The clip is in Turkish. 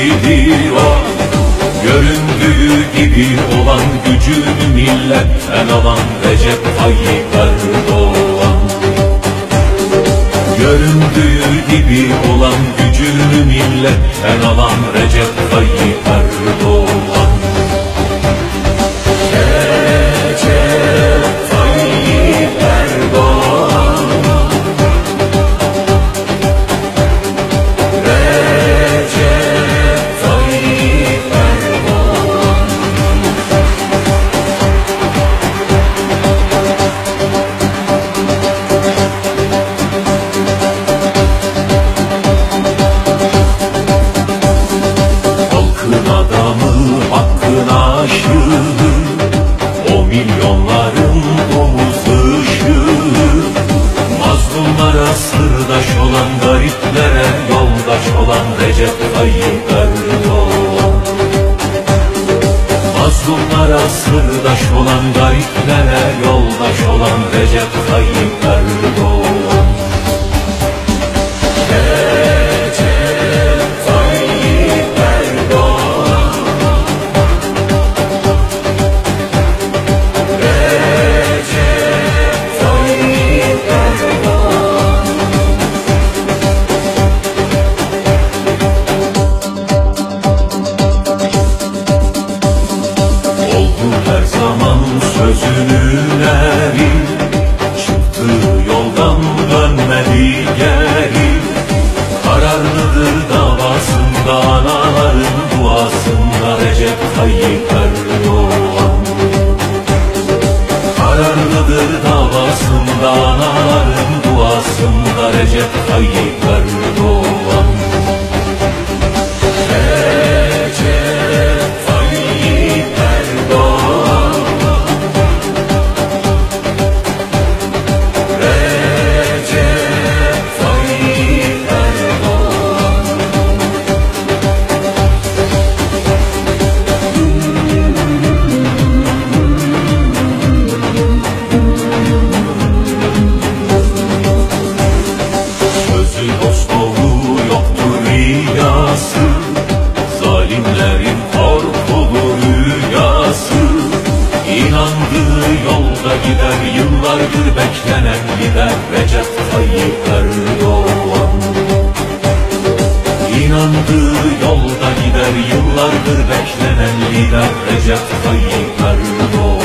gidiyor. Göründüğü gibi olan gücünü milletten alan Recep Tayyip Erdoğan. Göründüğü gibi olan gücünü milletten alan Recep Tayyip Erdoğan. Recep Tayyip Erdoğan. Recep Tayyip Erdoğan. Halkın adamı, hakkın aşığı, o milyonların omuz ışığı. Mazlumlara sırdaş olan, gariplere yoldaş olan Recep Tayyip Erdoğan. Mazlumlara sırdaş olan, gariplere yoldaş olan Recep Tayyip Erdoğan. Recep Tayyip Erdoğan. Recep Tayyip Erdoğan. Oldu her zaman sözünün eri, çıktığı yoldan dönmedi geri. Kararlıdır davasında, anaların duasında Recep Tayyip Erdoğan. Kararlıdır davasında, anaların duasında Recep Tayyip Erdoğan. Recep Tayyip Erdoğan. Recep Tayyip Erdoğan. Sözü dost doğru yoktur riyası, zalimlerin korkulu rüyası. İnandığı yolda gider, yıllardır beklenen lider Recep Tayyip Erdoğan. İnandığı yolda gider, yıllardır beklenen lider Recep Tayyip Erdoğan.